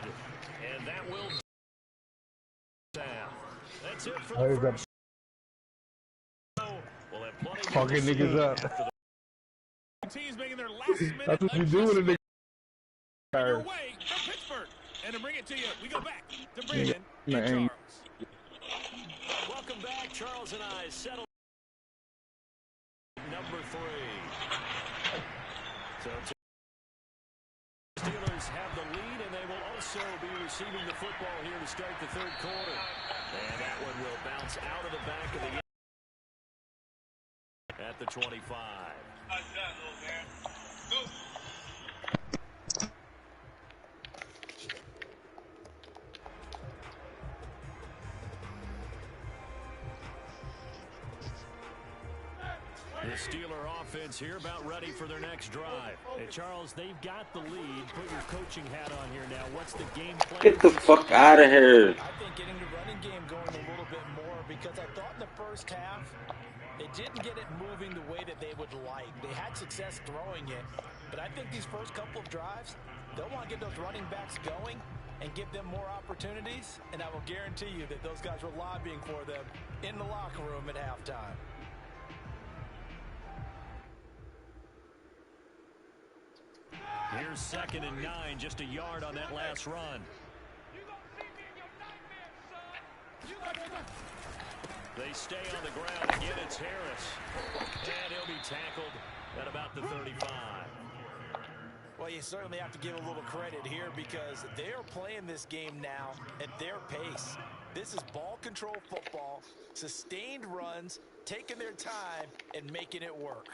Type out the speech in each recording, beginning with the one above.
good. And that will down. That's it for the first. We'll have plenty Fucking niggas up. Teams making their last minute. That's what you do with a nigga. Your way from Pittsburgh. And to bring it to you, we go back to Brandon and Charles. Welcome back. Charles and I settle number 3. So Steelers have the lead, and they will also be receiving the football here to start the third quarter. And that one will bounce out of the back of the at the 25. Go. The Steeler offense here about ready for their next drive. Hey, Charles, they've got the lead. Put your coaching hat on here now. What's the game plan? Get the fuck out of here. I think getting the running game going a little bit more, because I thought in the first half they didn't get it moving the way that they would like. They had success throwing it, but I think these first couple of drives, they'll want to get those running backs going and give them more opportunities, and I will guarantee you that those guys were lobbying for them in the locker room at halftime. Here's 2nd and 9, just a yard on that last run. They stay on the ground. Again, it's Harris. And he'll be tackled at about the 35. Well, you certainly have to give a little credit here, because they are playing this game now at their pace. This is ball control football, sustained runs, taking their time and making it work.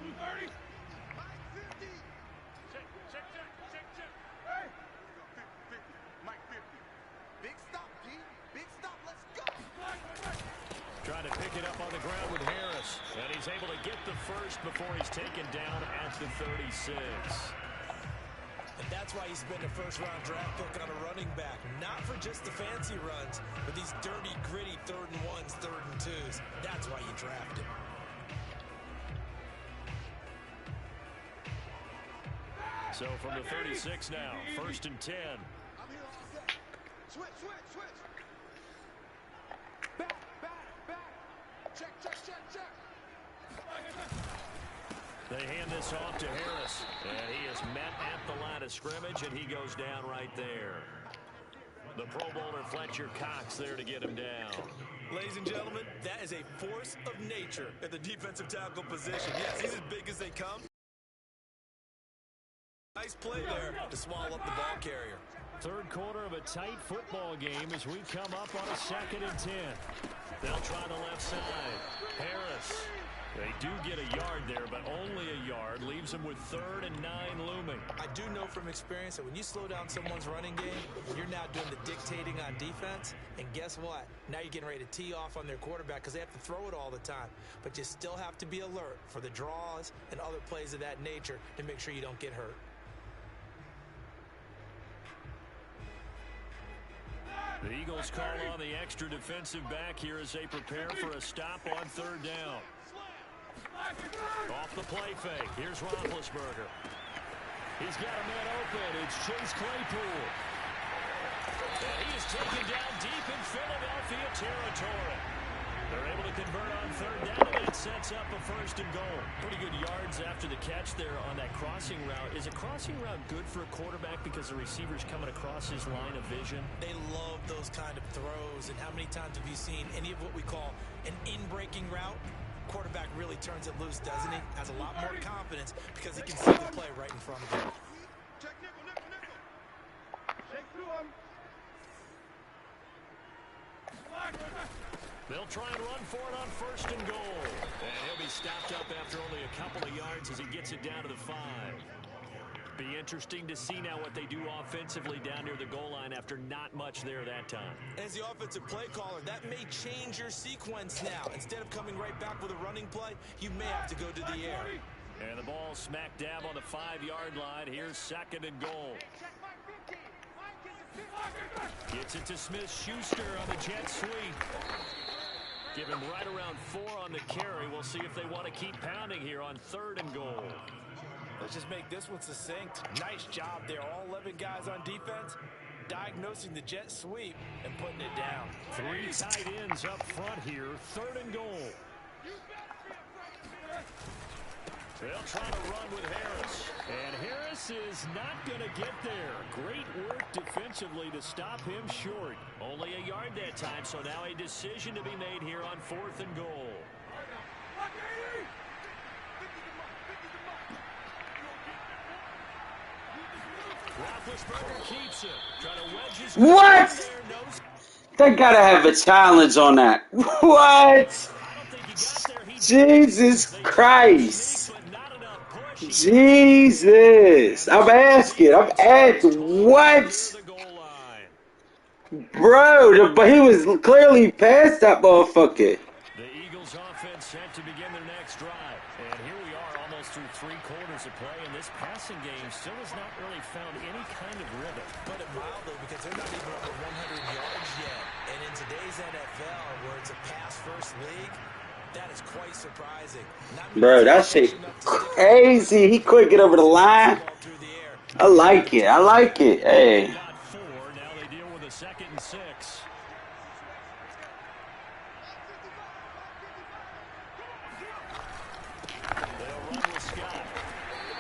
30. Trying to pick it up on the ground with Harris. And he's able to get the first before he's taken down at the 36. And that's why you spend a first-round draft pick on a running back. Not for just the fancy runs, but these dirty, gritty 3rd and 1s, 3rd and 2s. That's why you draft him. So from the 36 now, 1st and 10. Switch. Back. Check. They hand this off to Harris. And he is met at the line of scrimmage, and he goes down right there. The Pro Bowler Fletcher Cox there to get him down. Ladies and gentlemen, that is a force of nature at the defensive tackle position. Yes, he's as big as they come. Nice play there to swallow up the ball carrier. Third quarter of a tight football game as we come up on a 2nd and 10. They'll try the left side. Harris. They do get a yard there, but only a yard. Leaves them with 3rd and 9 looming. I do know from experience that when you slow down someone's running game, you're now doing the dictating on defense. And guess what? Now you're getting ready to tee off on their quarterback, because they have to throw it all the time. But you still have to be alert for the draws and other plays of that nature to make sure you don't get hurt. The Eagles call on the extra defensive back here as they prepare for a stop on 3rd down. Off the play fake. Here's Roethlisberger. He's got a man open. It's Chase Claypool. And he is taken down deep in Philadelphia territory. They're able to convert on 3rd down, and that sets up a 1st and goal. Pretty good yards after the catch there on that crossing route. Is a crossing route good for a quarterback because the receiver's coming across his line of vision? They love those kind of throws. And how many times have you seen any of what we call an in-breaking route? Quarterback really turns it loose, doesn't he? Has a lot more confidence because he can see the play right in front of him. Check nickel. Shake through him. They'll try and run for it on 1st and goal. And he'll be stopped up after only a couple of yards as he gets it down to the 5. Be interesting to see now what they do offensively down near the goal line after not much there that time. As the offensive play caller, that may change your sequence now. Instead of coming right back with a running play, you may have to go to the air. And the ball smack dab on the 5-yard line. Here's 2nd and goal. Gets it to Smith-Schuster on the jet sweep. Give him right around 4 on the carry. We'll see if they want to keep pounding here on 3rd and goal. That let's just make this one succinct. Nice job there. All 11 guys on defense diagnosing the jet sweep and putting it down. 3 tight ends up front here. 3rd and goal. They'll try to run with Harris. And Harris is not going to get there. Great work defensively to stop him short. Only a yard that time, so now a decision to be made here on 4th and goal. Roethlisberger keeps it. Trying to wedge his What? They gotta have a challenge on that. What? Jesus Christ. Jesus. I'm asking. What? Bro, but he was clearly past that motherfucker. The Eagles offense set to begin their next drive. And here we are almost through 3 quarters of play, and this passing game still has not really found any kind of rhythm. Put it mildly, because they're not even over 100 yards yet. And in today's NFL, where it's a pass-first league, that is quite surprising. Bro, that shit crazy. He couldn't get over the line. I like it. I like it. Hey. Got 4. Now they deal with a 2nd and 6. They'll run with Scott.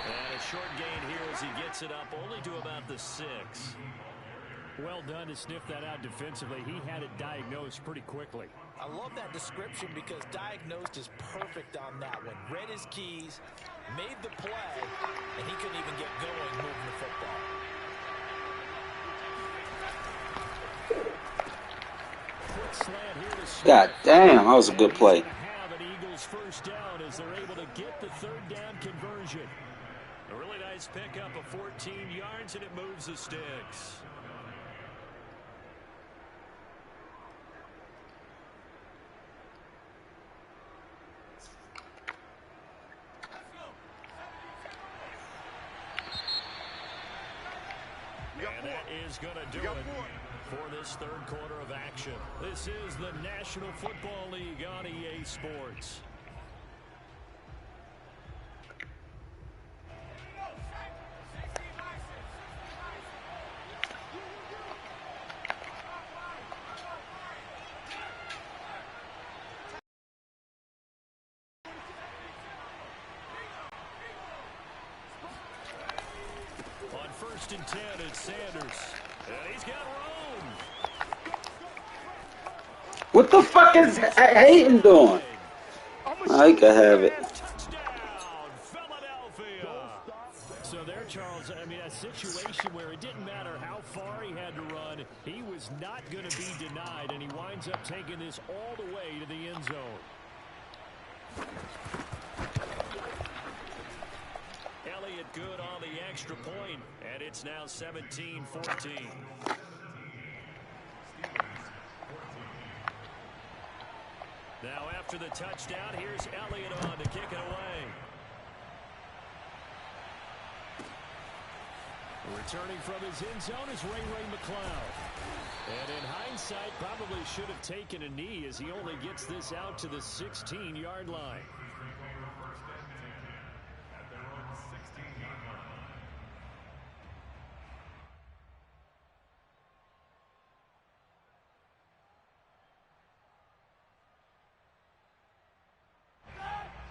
And a short gain here as he gets it up only to about the 6. Well done to sniff that out defensively. He had it diagnosed pretty quickly. I love that description because diagnosed is perfect on that one. Read his keys, made the play, and he couldn't even get going moving the football. Quick slant here to Smith. God damn, that was a good play. Have an Eagles first down as they're able to get the 3rd down conversion. A really nice pickup of 14 yards, and it moves the sticks. And that is going to do it for this 3rd quarter of action. This is the National Football League on EA Sports. On 1st and 10, it's Sanders. And he's got room. What the fuck is Hayden doing? I can have it. Touchdown, Philadelphia. So there, Charles, I mean, a situation where it didn't matter how far he had to run, he was not going to be denied, and he winds up taking this all the way to the end zone. Elliott good on the extra point, and it's now 17-14. Now after the touchdown, here's Elliott on to kick it away. Returning from his end zone is Ray McCloud. And in hindsight, probably should have taken a knee as he only gets this out to the 16-yard line.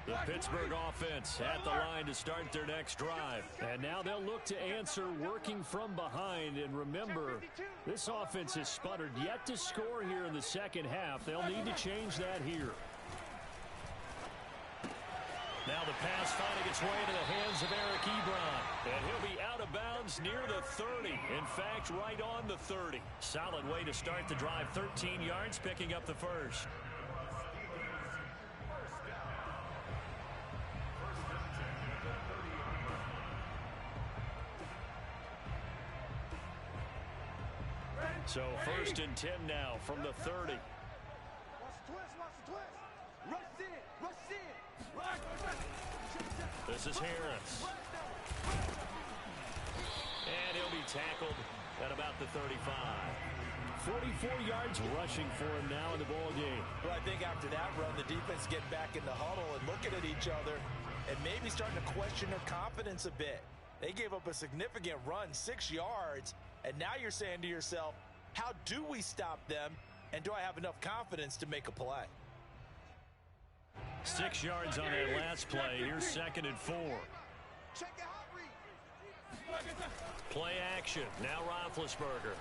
The Pittsburgh offense at the line to start their next drive. And now they'll look to answer working from behind. And remember, this offense has sputtered yet to score here in the second half. They'll need to change that here. Now the pass finding its way into the hands of Eric Ebron. And he'll be out of bounds near the 30. In fact, right on the 30. Solid way to start the drive. 13 yards, picking up the first. So 1st and 10 now from the 30. This is Harris. And he'll be tackled at about the 35. 44 yards rushing for him now in the ball game. Well, I think after that run, the defense get back in the huddle and looking at each other and maybe starting to question their confidence a bit. They gave up a significant run, 6 yards, and now you're saying to yourself, how do we stop them, and do I have enough confidence to make a play? 6 yards on that last play. Here's 2nd and 4. Play action. Now Roethlisberger.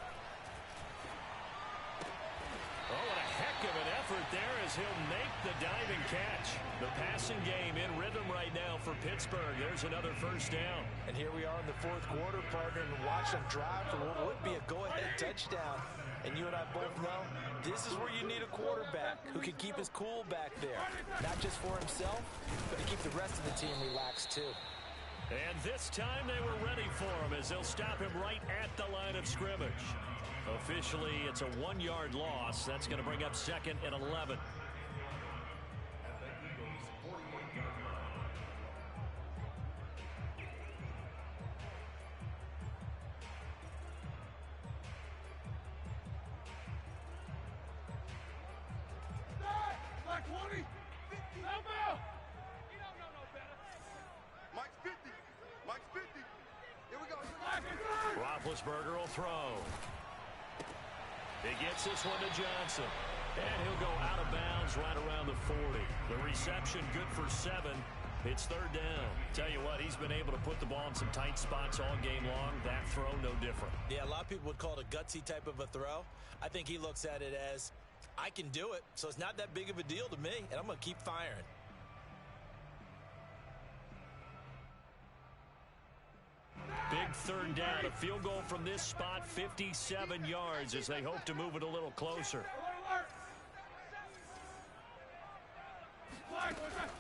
Oh, what a heck of an effort there as he'll make the diving catch. The passing game in rhythm right now for Pittsburgh. There's another first down. And here we are in the 4th quarter, partner, and watch them drive for what would be a go-ahead touchdown. And you and I both know this is where you need a quarterback who can keep his cool back there. Not just for himself, but to keep the rest of the team relaxed too. And this time they were ready for him as they'll stop him right at the line of scrimmage. Officially, it's a 1-yard loss. That's going to bring up 2nd and 11. Roethlisberger will throw. He gets this one to Johnson. And he'll go out of bounds right around the 40. The reception good for 7. It's 3rd down. Tell you what, he's been able to put the ball in some tight spots all game long. That throw, no different. Yeah, a lot of people would call it a gutsy type of a throw. I think he looks at it as, I can do it, so it's not that big of a deal to me, and I'm going to keep firing. Big 3rd down. A field goal from this spot, 57 yards as they hope to move it a little closer.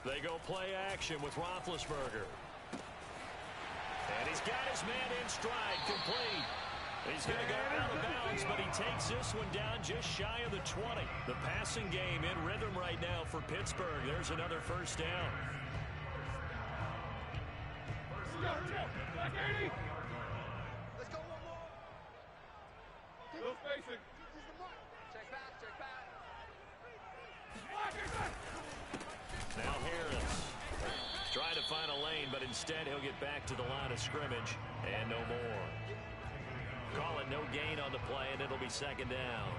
They go play action with Roethlisberger. And he's got his man in stride, complete. He's going to go out of bounds, but he takes this one down just shy of the 20. The passing game in rhythm right now for Pittsburgh. There's another first down. Let's go one more. No spacing. Check back, check back. Now Harris trying to find a lane, but instead he'll get back to the line of scrimmage and no more. Call it no gain on the play, and it'll be 2nd down.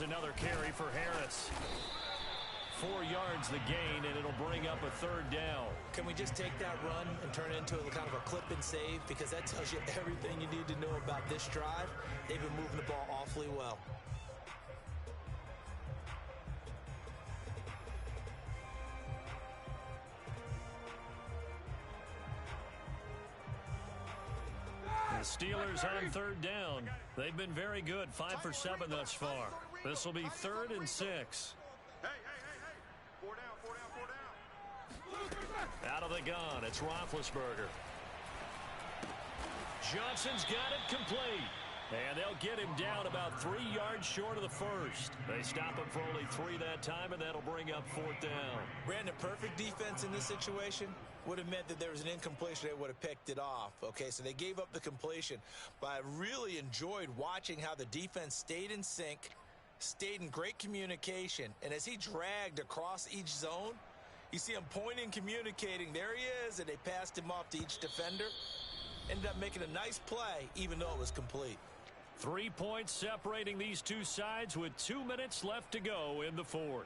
Another carry for Harris. 4 yards the gain, and it'll bring up a 3rd down. Can we just take that run and turn it into a kind of a clip and save? Because that tells you everything you need to know about this drive. They've been moving the ball awfully well. The Steelers on 3rd down. They've been very good, 5 for 7 thus far. This will be 3rd and 6. Hey. 4 down. Out of the gun, it's Roethlisberger. Johnson's got it complete. And they'll get him down about 3 yards short of the first. They stop him for only 3 that time, and that'll bring up 4th down. Brandon, perfect defense in this situation would have meant that there was an incompletion. They would have picked it off. Okay, so they gave up the completion. But I really enjoyed watching how the defense stayed in sync, stayed in great communication. And as he dragged across each zone, you see him pointing, communicating. There he is, and they passed him off to each defender. Ended up making a nice play, even though it was complete. 3 points separating these two sides with 2 minutes left to go in the 4th.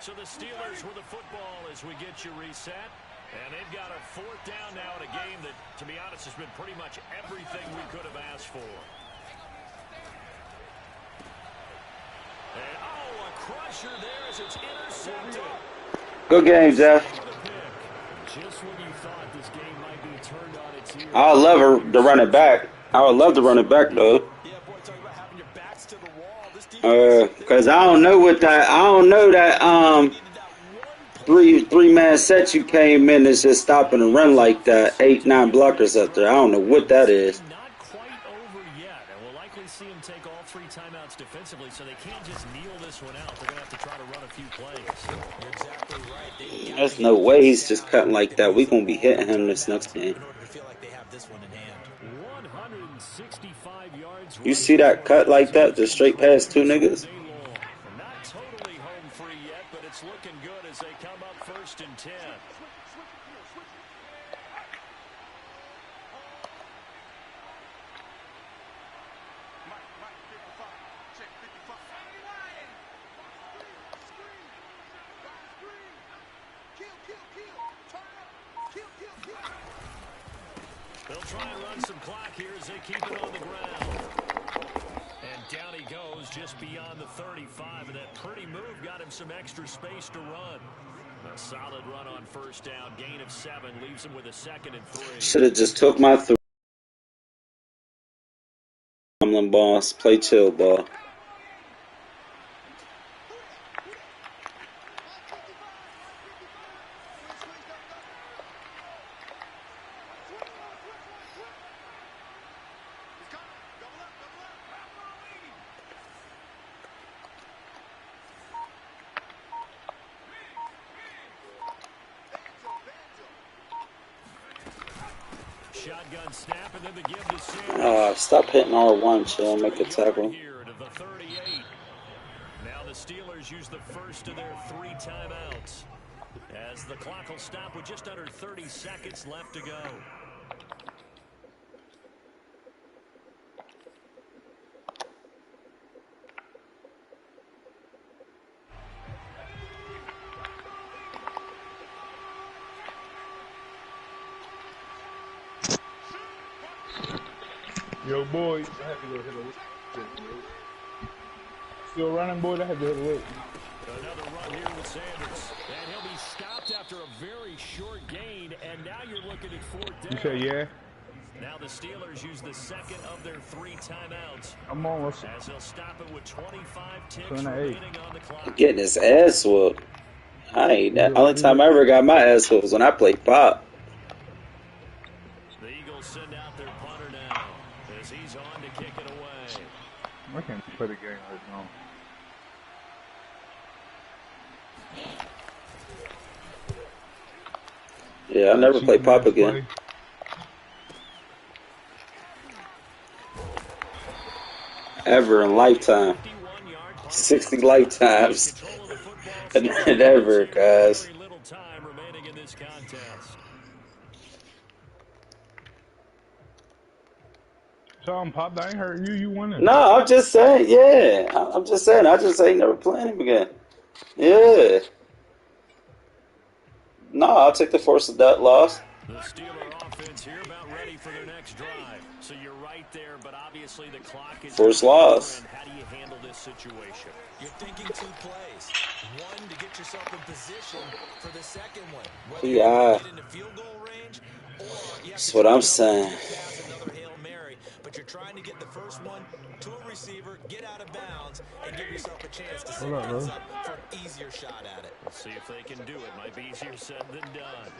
So the Steelers with the football as we get you reset. And they've got a 4th down now in a game that, to be honest, has been pretty much everything we could have asked for. And, a crusher there as it's intercepted. Good game, Jeff. Just when you thought this game might be turned on its ear. I would love to run it back. I would love to run it back, though. Yeah, boy, talk about having your backs to the wall. This defense, Cause I don't know what that. I don't know that. three-man set you came in and just stopping and run like that. 8, 9 blockers up there. I don't know what that is. Not quite over yet, and we'll likely see him take all 3 timeouts defensively, so they can't just kneel this one out. They're going to have to try to run a few plays. You're exactly right. There's no way he's just cutting like that. We're going to be hitting him this next game. In order to feel like they have this one in hand. 165 yards. You see that cut like that? Just straight past 2 niggas? Not totally home free yet, but it's looking good as they come up 1st and 10. They'll try and run some clock here as they keep it on the ground. And down he goes just beyond the 35. And that pretty move got him some extra space to run. A solid run on 1st down. Gain of 7 leaves him with a 2nd and 3. Should have just took my Tomlin boss. Play chill ball. Shotgun snap and then the give to Sanders. Stop hitting R1, chill, make a tackle. Here to the 38. Now the Steelers use the first of their 3 timeouts. As the clock will stop with just under 30 seconds left to go. Yo, boys, I had to go hit a lick. Still running, boys, I had to hit a lick. Another run here with Sanders. And he'll be stopped after a very short gain. And now you're looking at 4th down. You say yeah? Now the Steelers use the 2nd of their 3 timeouts. I'm almost. As they'll stop it with 25 ticks 28. remaining on the clock. Getting his ass whooped. I ain't that. Only time I ever got my ass whooped was when I played Pop. The Eagles send out their punter now as he's on to kick it away. I can't play the game right now. Yeah, I'll never play Pop again. Ever in lifetime. 60 lifetimes. Never, guys. Very little time remaining in this contest. Sean Pop, I ain't hurt you. You won it. No, I'm just saying, yeah. I'm just saying. I just ain't never playing him again. Yeah. No, I'll take the force of that loss. The Steeler offense here about ready for their next drive. So you're right there, but obviously the clock is... First loss. How do you handle this situation? You're thinking 2 plays. One to get yourself in position for the second one. Whether Yeah. you get into field goal range or you have That's to what try I'm to saying. pass another Hail Mary, but you're trying to get the first one to a receiver, get out of bounds, and give yourself a chance to set Hold up, things bro. up for an easier shot at it. Let's see if they can do it. Might be easier said than done.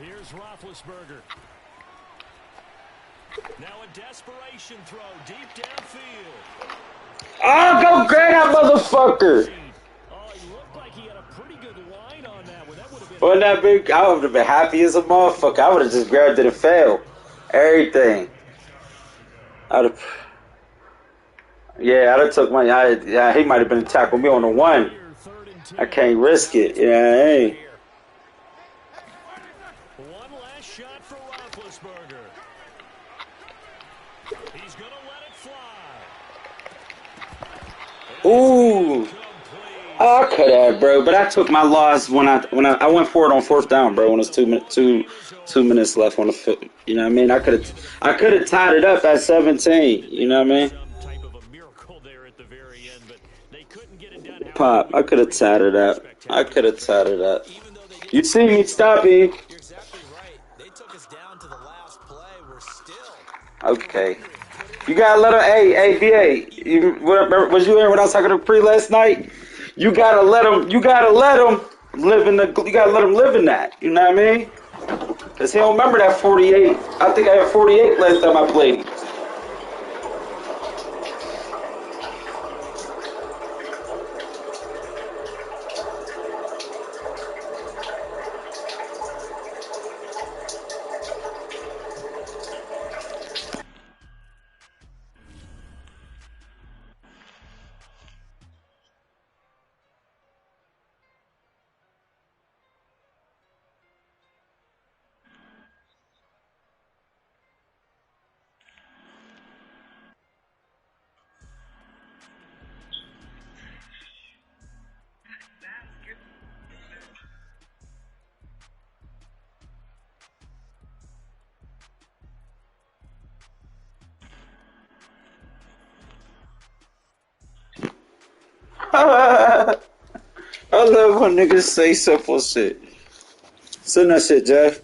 Here's Roethlisberger. Now a desperation throw deep downfield. Oh, go grab that motherfucker. Oh, he looked like he had a pretty good line on that one. That would have been... Wouldn't that be? I would have been happy as a motherfucker. I would have just grabbed it and failed. Everything. I'd have. Yeah, I'd have took my. Yeah, he might have been tackling me on the 1. I can't risk it. Yeah, hey. One last shot for Roethlisberger. He's going to let it fly. Ooh. Oh, I could have, bro, but I took my loss when I went for it on 4th down, bro. When it was 2 minutes left on the field. You know what I mean? I could have tied it up at 17. You know what I mean? Some type of a miracle there at the very end, but they couldn't get it done. Pop, I could have tied it up. I could have tied it up. You see me stopping? You're exactly right. They took us down to the last play. We're still Okay. put it You gotta let him. Hey, BA. Was you here when I was talking to Pre last night? You gotta let him. You gotta let him live in the. You gotta let him live in that. You know what I mean? Cause he don't remember that 48. I think I had 48 last time I played. I love when niggas say simple shit. Send that shit, Jeff.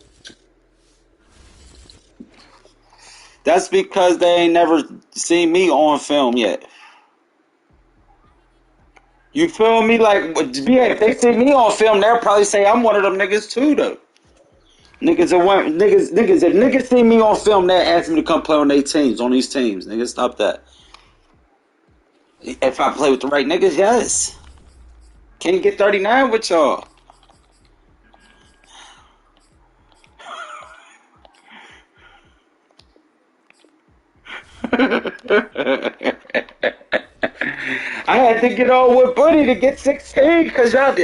That's because they ain't never seen me on film yet. You feel me? Like, yeah, if they see me on film, they'll probably say I'm one of them niggas too, though. Niggas, if niggas see me on film, they ask me to come play on their teams, on these teams. Niggas, stop that. If I play with the right niggas, yes. Can't get 39 with y'all. I had to get on with Buddy to get 16 because y'all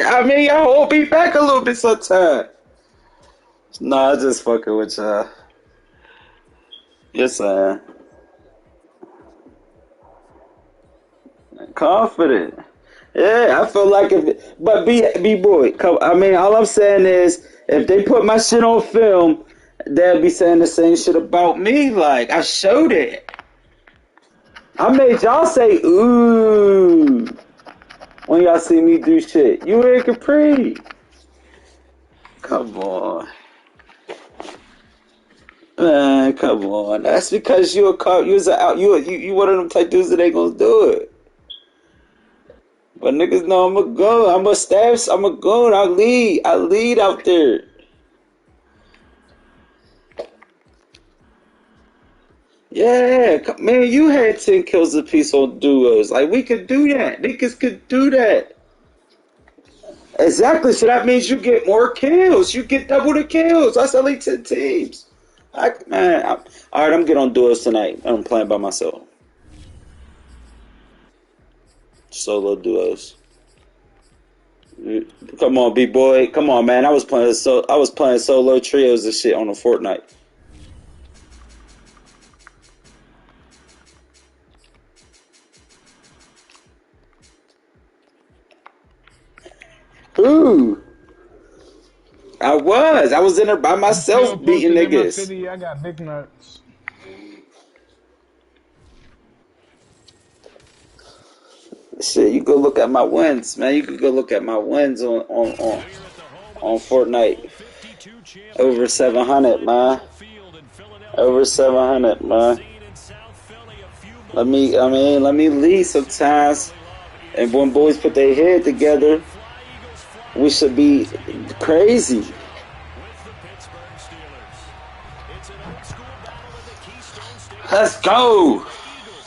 hold me back a little bit sometimes. Nah, I just fucking with y'all. Yes, I am. Confident. Yeah, I feel like but B-boy, all I'm saying is if they put my shit on film, they'll be saying the same shit about me. Like, I showed it. I made y'all say, ooh, when y'all see me do shit. You ain't Capri. Come on. Man, come on. That's because you one of them type dudes that ain't gonna do it. But niggas know I'm a gun. I'm a staff. I'm a gun. I lead out there. Yeah, man, you had 10 kills apiece on duos. Like, we could do that. Niggas could do that. Exactly. So that means you get more kills. You get double the kills. That's only 10 teams. All right, I'm getting on duos tonight. I'm playing by myself. Solo duos. Come on, B-boy. Come on, man. I was playing solo trios and shit on a Fortnite. Who? I was in there by myself beating niggas. In my city, I got big nuts. Shit, you go look at my wins, man. You could go look at my wins on Fortnite. Over 700, man. Over 700, man. Let me lead sometimes. And when boys put their head together, we should be crazy. Let's go.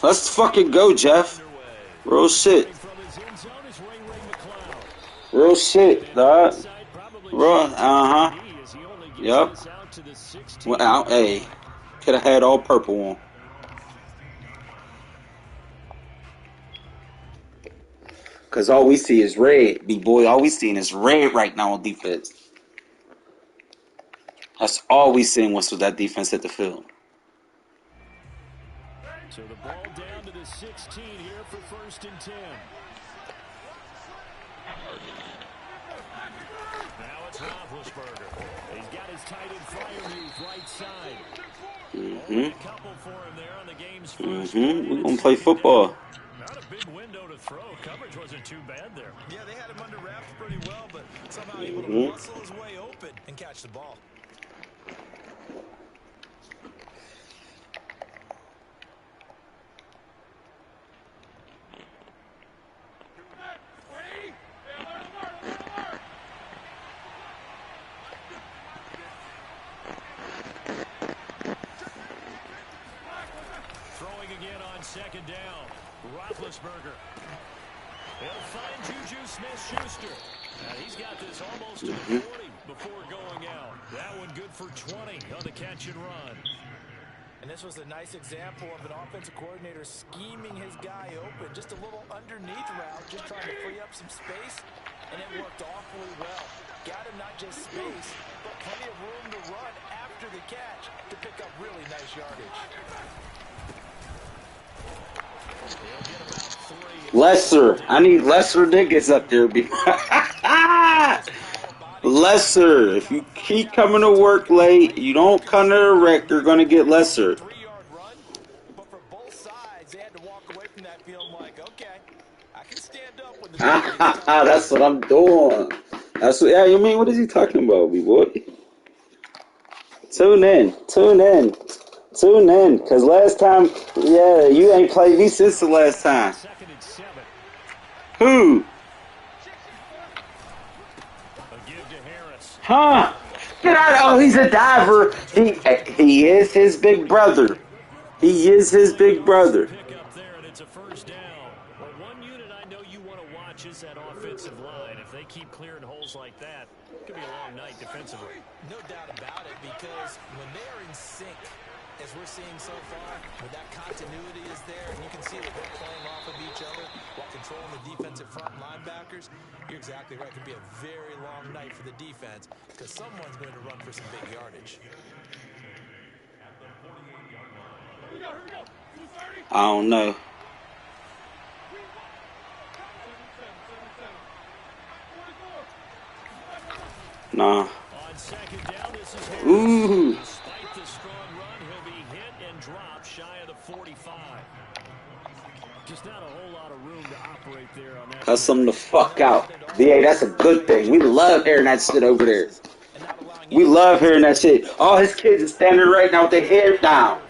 Let's fucking go, Jeff. Real shit. Real shit, dog. Real, Yup. Well, hey, could have had all purple on. Cause all we see is red, B-boy. All we seeing is red right now on defense. That's all we seen once that defense hit the field. So the ball down to the 16 here for 1st and 10. Now it's Roethlisberger. He's got his tight end flyer move right side. A couple for him there on the game's first. We're gonna play football. Not a big window to throw. Coverage wasn't too bad there. Yeah, they had him under wraps pretty well, but somehow able to muscle his way open and catch the ball. second down. Roethlisberger. He'll find Juju Smith-Schuster. He's got this almost to the 40 before going out. That one good for 20 on the catch and run. And this was a nice example of an offensive coordinator scheming his guy open. Just a little underneath route, just trying to free up some space, and it worked awfully well. Got him not just space, but plenty of room to run after the catch to pick up really nice yardage. Lesser. I need lesser niggas up there. Lesser. If you keep coming to work late, you don't come to the wreck, you're going to get lesser. 3-yard run, but for both sides, they had to walk away from that feeling like, okay, I can stand up when the That's what I'm doing. That's what, yeah, you mean, what is he talking about, B-boy? Tune in. Because last time, yeah, you ain't played me since the last time. Who? Huh? Get out of, oh, he's a diver. He is his big brother. He is his big brother. Pick up there, and it's a first down. Well, one unit I know you want to watch is that offensive line. If they keep clearing holes like that, it could be a long night defensively. No doubt about it, because when they are in sync, as we're seeing so far, when that continuity is there, and you can see that they're playing off of each other while controlling the defensive front linebackers, you're exactly right. It could be a very long night for the defense because someone's going to run for some big yardage. I don't know. Nah. On second down, this is Ooh. despite the strong run, he'll be hit and dropped shy of the 45. Just not a whole lot of room to operate there on that. Cuss him the fuck out. BA, that's a good thing. We love hearing that shit over there. We love hearing that shit. All his kids are standing right now with their head down.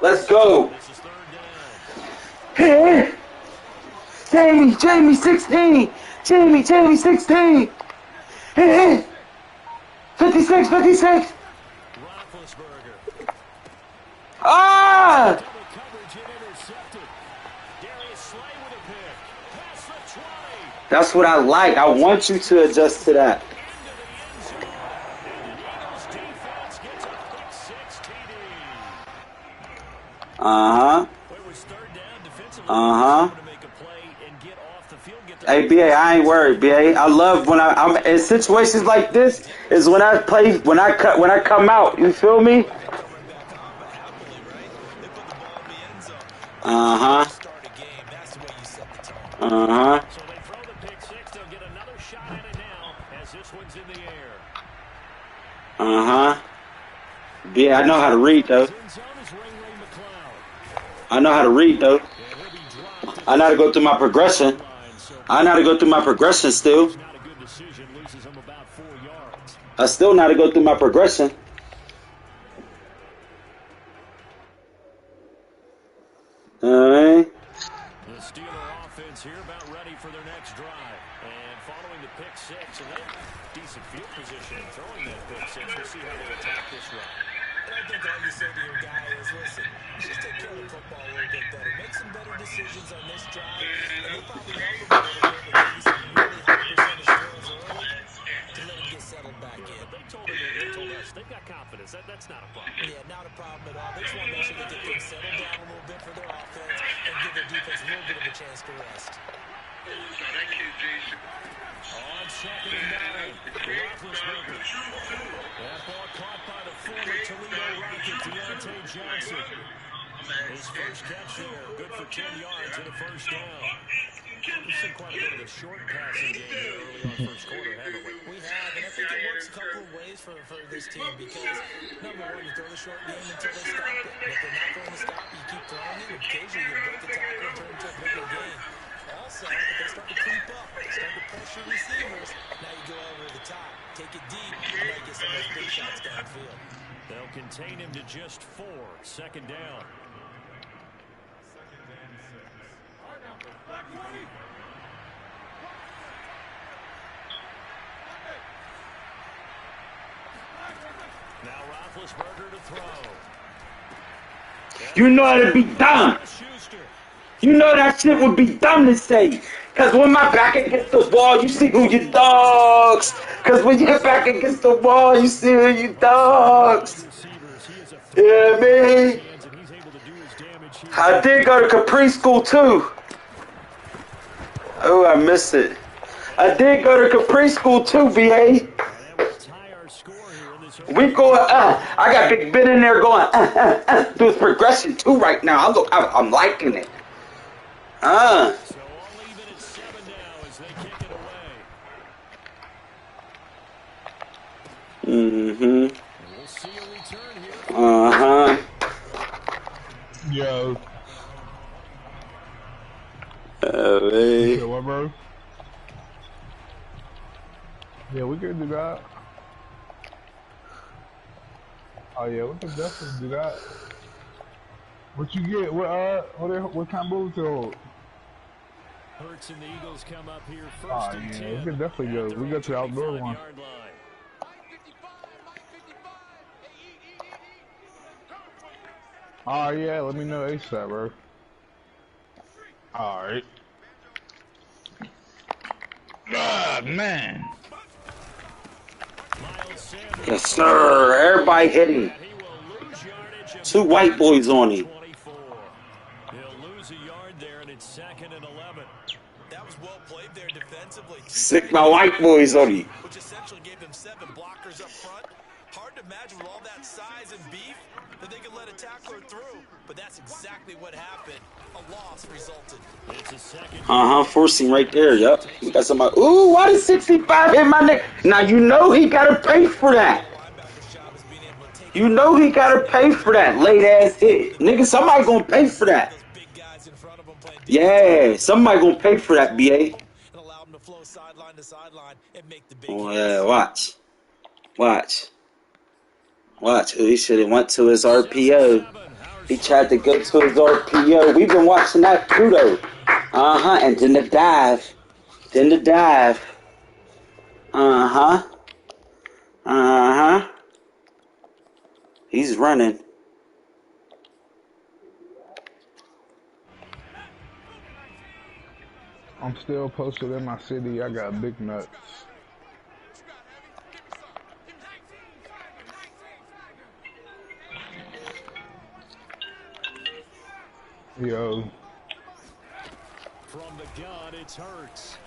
Let's go. This is third down. Hey, Jamie 16. Jamie 16. Hey, 56. Roethlisberger. Ah! Double coverage and intercepted. Darius Slay with a pick. Pass the 20. That's what I like. I want you to adjust to that. Into the end zone. And the Eagles defense gets a quick 6 TD. Uh-huh. It was third down defensively. Uh-huh. To make a play and get off the field. Get the Hey, BA, I ain't worried, BA. I love when I'm in situations like this is when I play, when I come out. You feel me? Uh-huh. Uh-huh. So they throw the pick six. They'll get another shot at it now as this one's in the air. Uh-huh. BA, I know how to read, though. In zone is Ray McLeod. I know how to read, though. And he'll be dropped. I know how to go through my progression. So I know how to go through my progression still. it's not a good decision. Loses him about 4 yards. I still know how to go through my progression. Alright. The Steeler offense here about ready for their next drive. And following the pick six, and then decent field position throwing that pick six. We'll see how they attack this run. And I think all you say to your guy is, listen, just take care of the football a little bit better. Make some better decisions on this drive. And they probably held him a little bit, but maybe some really high percentage throws early to let him get settled back in. They told us they've got confidence. That's not a problem. Yeah, not a problem at all. They just want to make sure they get things settled down a little bit for their offense and give their defense a little bit of a chance to rest. On second and 9, Roethlisberger. That ball caught by the former Toledo Rocket, Deontay Johnson. His first catch there, good for 10 yards and a first down. We've seen quite a bit of the short passing game here early on first quarter, haven't we? We have, and I think it works a couple of ways for this team because, number one, you throw the short game until they stop it. And if they're not going to stop, you keep throwing it, and occasionally you break the tackle and turn into a bigger game. Also, if they start to creep up, they start to pressure receivers, now you go over the top, take it deep, and now you get some of those big shots downfield. They'll contain him to just 4. Second down. Now Roethlisberger to throw. You know how to be done. Schuster You know that shit would be dumb to say. Cause when my back against the wall, you see who you dogs. Cause when you're back against the wall, you see who you dogs. Yeah, man. I did go to Capri School too. Oh, I missed it. I did go to Capri School too, BA. We going, I got Big Ben in there going, through his progression too right now. I'm liking it. So all even at 7 now as they kick it away. We'll see a return here. Yo. Hey. What, bro? Yeah, we could do that. Oh yeah, we could definitely do that. What you get? What kind of bullets you hold? Hurts and the Eagles come up here first and 10. We could definitely go. We go to the outdoor one. Oh yeah, let me know ASAP, bro. All right. Ah, man. Yes, sir. Everybody hitting. 2 white boys on him. He'll lose a yard there, and it's 2nd and 11. That was well played there defensively. Sick my white boys on him. Which essentially gave them 7 blockers up front. Hard to imagine with all that size and beef that they could let a tackler through. But that's exactly what happened. A loss resulted. It's a second. Forcing right there. Yup. We got somebody. Ooh, why did 65 hit my neck? Now you know he gotta pay for that. You know he gotta pay for that late ass hit. Nigga, somebody gonna pay for that. Yeah, somebody gonna pay for that, BA. Oh yeah, watch. Ooh, he should have went to his RPO. He tried to go to his RPO. We've been watching that too though. And then the dive. He's running. I'm still posted in my city. I got big nuts. Yo. From the gun, it's Hurts.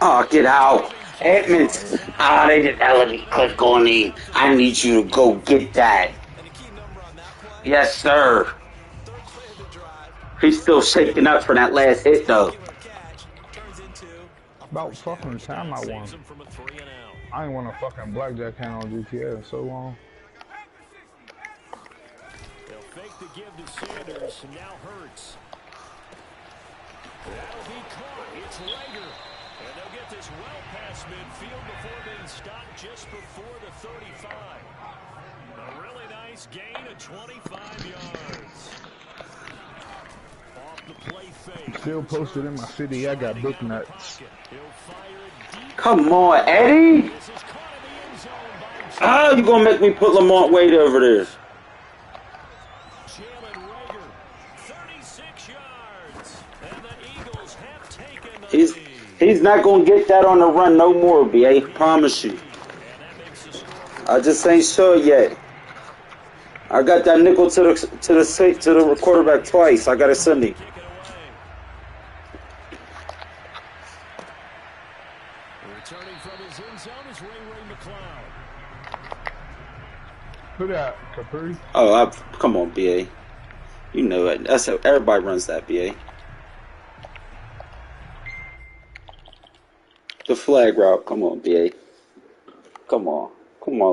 Oh, get out. Edmonds. They just let me click on him. I need you to go get that. Yes, sir. He's still shaking up for that last hit, though. About fucking time I won. I ain't won a fucking blackjack hand on GTA in so long. They'll fake the give to Sanders, and now Hurts. That'll be caught. It's Rager. And they'll get this well past midfield before being stopped just before the 35. A really nice gain of 25 yards. Off the play fake. Still posted in my city. I got big nuts. Come on, Eddie. Oh, you gonna make me put Lamont Wade over there. He's not gonna get that on the run no more, BA. Promise you. I just ain't sure yet. I got that nickel to the quarterback twice. I gotta send him. Returning from his end zone is Ray McCloud. Who that? Capri? Oh, come on, BA. You know it. That's how everybody runs that, BA. The flag route. Come on, BA. Come on,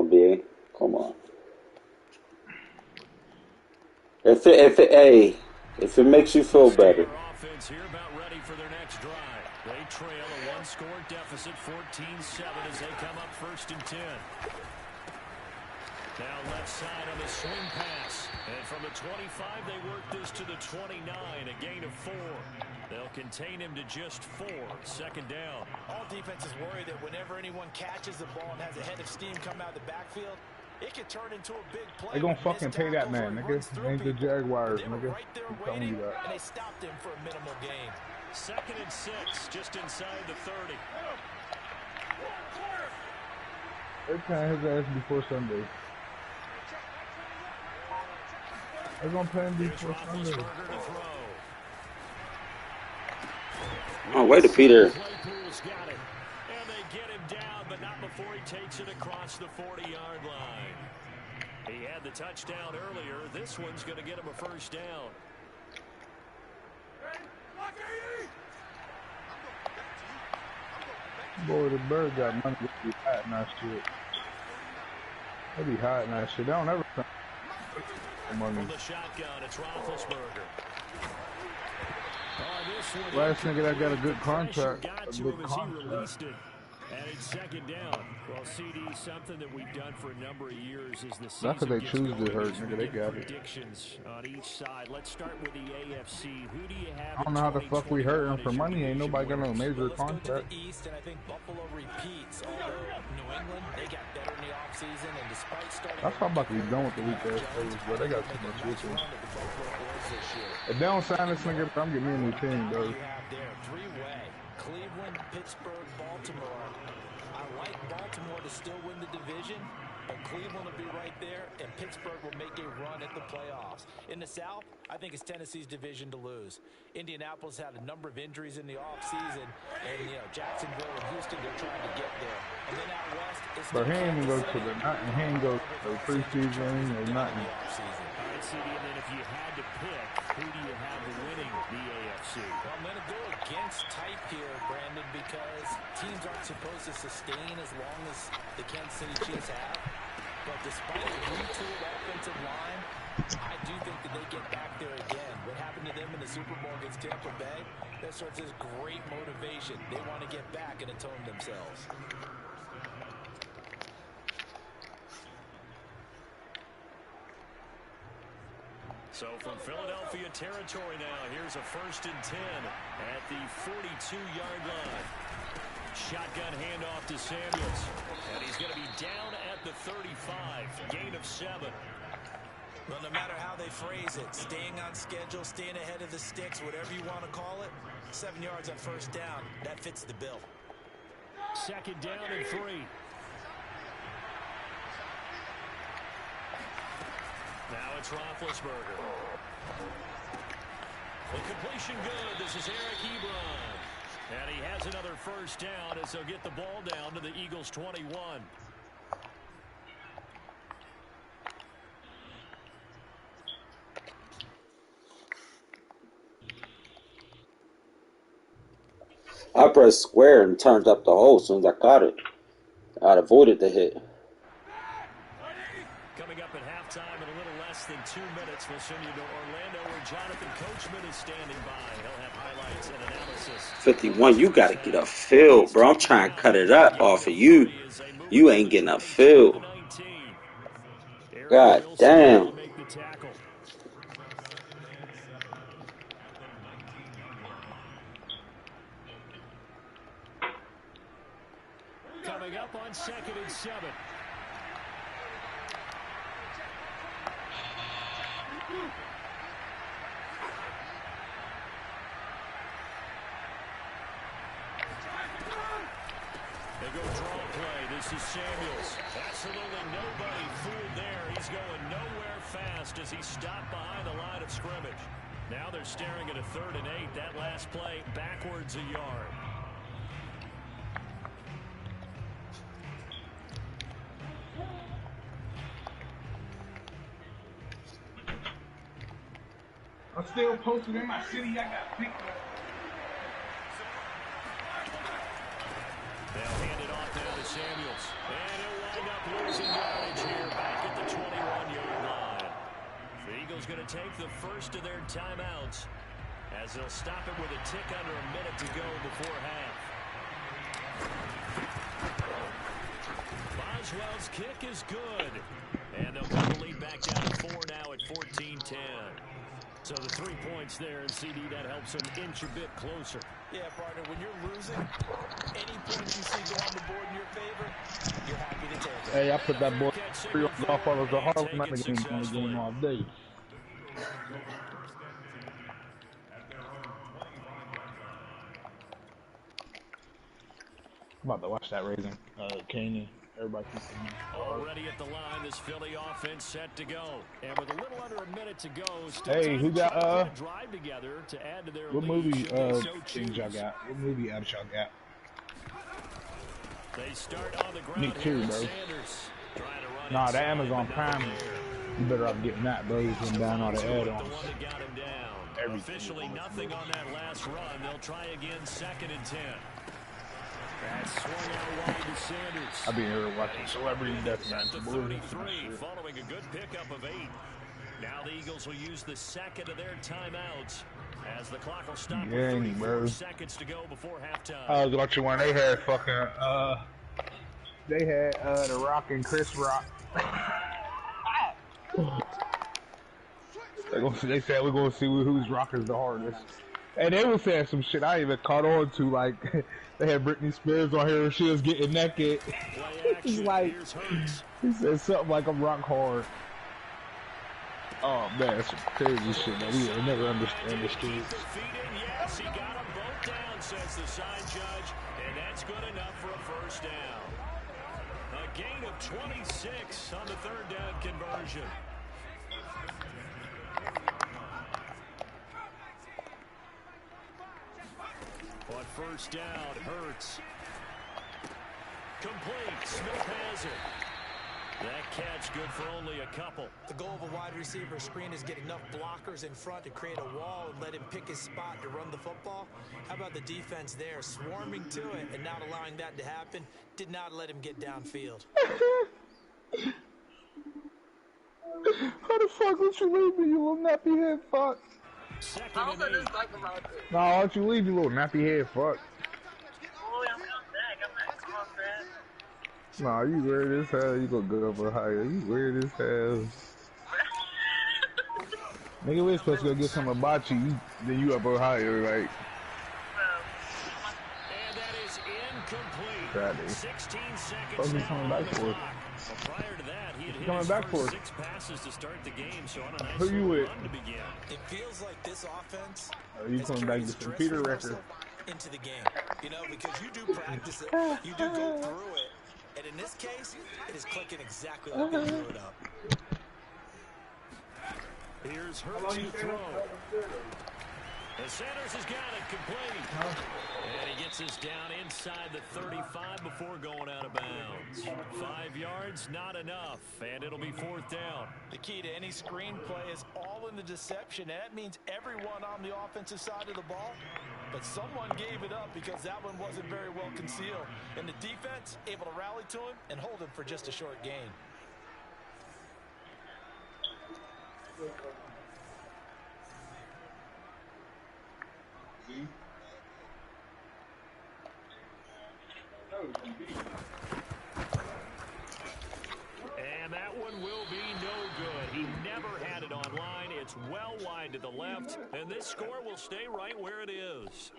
BA. Come on. If it makes you feel better. Offense here about ready for their next drive. They trail a one-score deficit, 14-7 as they come up 1st and 10. Now left side on the swing pass. And from the 25, they work this to the 29, a gain of 4. They'll contain him to just 4, 2nd down. All defenses worry that whenever anyone catches the ball and has a head of steam come out of the backfield, it could turn into a big play. They gonna fucking pay that man, nigga. Ain't the Jaguars, nigga. Right there I'm telling you that. and they stopped him for a minimal gain. 2nd and 6, just inside the 30. They're paying his ass before Sunday. They're gonna pay him before Sunday. Oh, wait a Peter. Claypool's got it. And they get him down, but not before he takes it across the 40-yard line. He had the touchdown earlier. This one's going to get him a first down. Boy, the bird got money to be hiding that shit. They be hiding that shit. They don't ever money. From the shotgun, it's Roethlisberger. Last nigga that got a good contract. He released it. And it's 2nd down. Well, CD, something that we've done for a number of years is the season. That's what they choose to hurt, nigga. They got it. Predictions on each side. Let's start with the AFC. Who do you have? I don't know how the fuck we hurt him for money. Ain't nobody got no major contract. Go to the East, and I think Buffalo repeats. Although New England, they got better in the offseason, and despite starting, that's probably about to be done with the weak ass players, but they got too much with them. If they don't sign this nigga, I'm getting me a new team, though. Three-way. Cleveland, Pittsburgh, Baltimore. I like Baltimore to still win the division, but Cleveland will be right there, and Pittsburgh will make a run at the playoffs. In the South, I think it's Tennessee's division to lose. Indianapolis had a number of injuries in the offseason, and, Jacksonville and Houston, they're trying to get there. And then out west, it's but he ain't go to the nothing. He ain't go to the preseason or nothing. All right, CD, and then if you had to pick, who do you have winning the AFC? Well, I'm going to go against type here, Brandon, because teams aren't supposed to sustain as long as the Kansas City Chiefs have. But despite a retooled offensive line, I do think that they get back there again. What happened to them in the Super Bowl against Tampa Bay, that serves as great motivation. They want to get back and atone themselves. So from Philadelphia territory now, here's a 1st and 10 at the 42-yard line. Shotgun handoff to Samuels. And he's going to be down at the 35. Gain of 7. Well, no matter how they phrase it, staying on schedule, staying ahead of the sticks, whatever you want to call it, 7 yards on 1st down, that fits the bill. 2nd down and 3. Now it's Roethlisberger. The completion good. This is Eric Ebron. And he has another 1st down as they'll get the ball down to the Eagles' 21. I pressed square and turned up the hole as soon as I caught it. I'd avoided the hit. Coming up at halftime in a little less than 2 minutes, we'll send you to Orlando where Jonathan Coachman is standing by. He'll have highlights and analysis. 51, you got to get a field, bro. I'm trying to cut it up off of you. You ain't getting a field. God damn. Coming up on 2nd and 7. They go draw play. This is Samuels. Absolutely nobody fooled there. He's going nowhere fast as he stopped behind the line of scrimmage. Now they're staring at a 3rd and 8. That last play backwards a yard. I'm still posted in my city. I got picked up. They'll hand it off now to Samuels. And he'll wind up losing yardage here back at the 21-yard line. The Eagles going to take the first of their timeouts as they'll stop it with a tick under a minute to go before half. Boswell's kick is good. And they'll cut the lead back down to 4 now at 14-10. So the 3 points there, and CD, that helps them inch a bit closer. Yeah, partner, when you're losing, any points you see go on the board in your favor, you're happy to take it. Hey, I put that boy free on golf. I was a And hard take man it game on the game successfully. all day. I'm about to watch that Raising Canyon. Everybody keeps saying Already at the line, this Philly offense set to go. And with a little under a minute to go, still hey, time who to try got to put a drive together to add to their what lead, movie should they so things y'all choose. got? What movie apps y'all got? They start on the Me ground too, here. bro. Sanders trying to run Nah, inside, that Amazon but Prime. nothing there. You better off getting that, bro. You can down all the Stefanski with add-ons. the one that got him down. Everything. Officially nothing on that last run. They'll try again, 2nd and 10. That swung out wide to Sanders. I've been here watching Celebrity Deathmatch. At the 33, following a good pickup of 8. Now the Eagles will use the second of their timeouts as the clock will stop with 34 seconds to go before halftime. I was watching one. They had fucking they had The Rock and Chris Rock. They said we're gonna see whose rock is the hardest. And they were saying some shit I even caught on to, like they had Britney Spears on here and she was getting naked. He's like, he said something like I'm rock hard. Oh man, that's some crazy shit that we will never understand this kid. Yes, he got them both down, says the side judge, and that's good enough for a first down. A gain of 26 on the 3rd down conversion. On first down, Hurts. Complete. Smith has it. That catch good for only a couple. The goal of a wide receiver screen is get enough blockers in front to create a wall and let him pick his spot to run the football. How about the defense there, swarming to it and not allowing that to happen? Did not let him get downfield. How the fuck would you leave me, you little nappy head fuck? Second and 8. No, why don't you leave, you little nappy head fuck? Nah, you weird as hell. You gonna go over higher. You weird as hell. Nigga, we're supposed to go get some hibachi. Then you up higher, right? And that is incomplete. Friday. 16 seconds What's he now coming on back the for? clock. Well, prior to that, he had hit coming his back first for? 6 passes to start the game, so on a nice Who you little with? run to begin. It feels like this offense You has coming back carried to some stress Peter reversal record? into the game. You know, because you do practice it, you do go through it, and in this case, it is clicking exactly like they drew it up. Here's Hurts to throw. And Sanders has got it complete. And he gets us down inside the 35 before going out of bounds. 5 yards, not enough, and it'll be 4th down. The key to any screenplay is all in the deception, and that means everyone on the offensive side of the ball. But someone gave it up because that one wasn't very well concealed. And the defense able to rally to him and hold him for just a short gain. And that one will be no good. He never had it online. It's well wide to the left, and this score will stay right where it is.